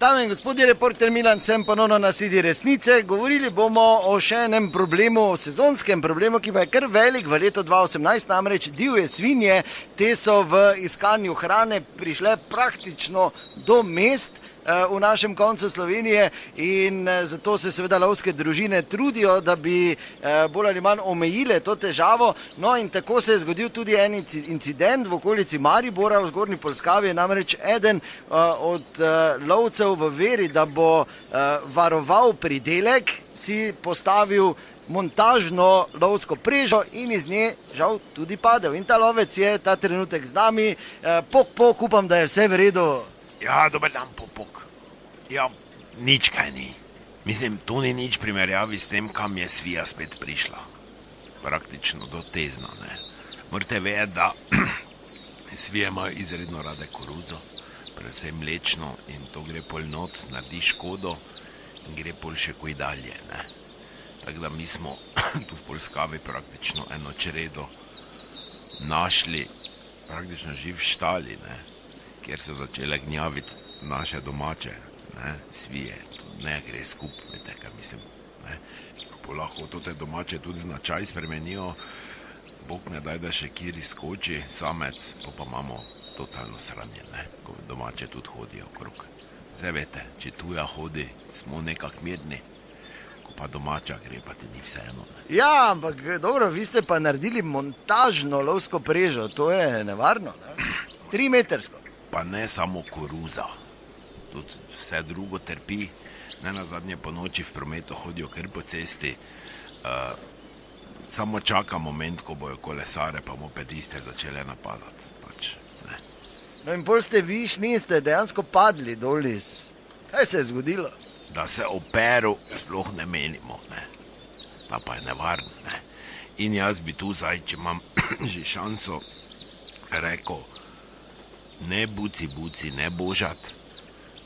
Dame in gospodje, reporter Milan, sem ponovno na Sedi resnice. Govorili bomo o še enem problemu, o sezonskem problemu, ki pa je kar velik v letu 2018, namreč divje svinje. Te so v iskanju hrane prišle praktično do mest v našem koncu Slovenije in zato se seveda lovske družine trudijo, da bi bolj ali manj omejile to težavo. No in tako se je zgodil tudi en incident v okolici Maribora v Zgornji Polskavi, namreč eden od lovcev v veri, da bo varoval pridelek, si postavil montažno lovsko prežo in iz nje žal tudi padel. In ta lovec je ta trenutek z nami. Pok, upam, da je vse v redu. Ja, dober dan, Popok. Ja, nič kaj ni. Mislim, to ni nič primerjavi s tem, kam je svija spet prišla. Praktično do Tezna, ne. Morate vedeti, da svije imajo izredno rade koruzo, predvsem mlečno, in to gre pol not, naredi škodo in gre pol še kaj dalje, ne. Tako da mi smo tu v Polskavi praktično eno čredo našli, praktično živ štali, ne, kjer so začele gnjaviti naše domače, ne, svije. Ne gre skup, vete, kaj mislim, ne. Ko lahko to te domače tudi značaj spremenijo, Bog ne daj, da še kjer izskoči samec, pa imamo totalno sranje, ne, ko domače tudi hodijo okrog. Zdaj vete, če tuja hodi, smo nekak mirni, ko pa domača gre, pa ti ni vseeno, ne. Ja, ampak dobro, vi ste pa naredili montažno lovsko prežo, to je nevarno, ne? 3-metrsko. Pa ne samo koruza, tudi vse drugo trpi, ne nazadnje po noči v prometu hodijo kar po cesti, samo čaka moment, ko bojo kolesare pa mopediste začele napadati, pač, ne. No in pol ste vi šli in ste dejansko padli dol iz... Kaj se je zgodilo? Da se o peru sploh ne menimo, ne. Ta pa je nevarno, ne. In jaz bi tu zdaj, če imam že šanso, rekel, ne buci, ne božat,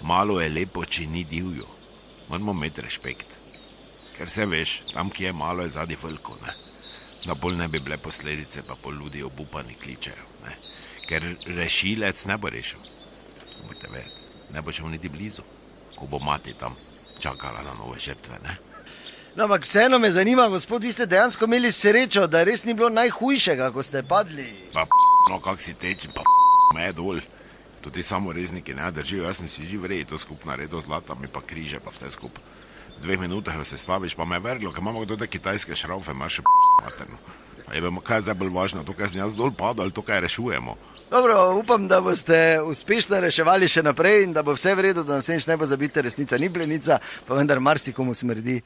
malo je lepo, če ni divjo. Moramo imeti respekt. Ker se veš, tam, ki je malo, je zadnji veliko, ne. Da bolj ne bi bile posledice, pa pol ljudi obupani kličejo, ne. Ker rešilec ne bo rešil. Morate vedeti, ne bo šel niti blizu, ko bo mati tam čakala na nove žrtve, ne. No, ampak vseeno me zanima, gospod, vi ste dejansko imeli srečo, da res ni bilo najhujšega, ko ste padli. Pa no, kak si teči, pa me dol. Tudi samorezniki ne držijo, jaz sem si živ rej, to skup naredil zlata, mi pa križe, pa vse skup. V 2 minutah jo se staviš, pa me je verilo, ker imamo kdo te kitajske šraufe, imaš še materno. A je kaj je zdaj bolj važno, to, kaj sem jaz dol padal, to, kaj rešujemo. Dobro, upam, da boste uspešno reševali še naprej in da bo vse v redu, da naslednjič ne bo zabite, resnica ni plenica, pa vendar marsikomu smrdi.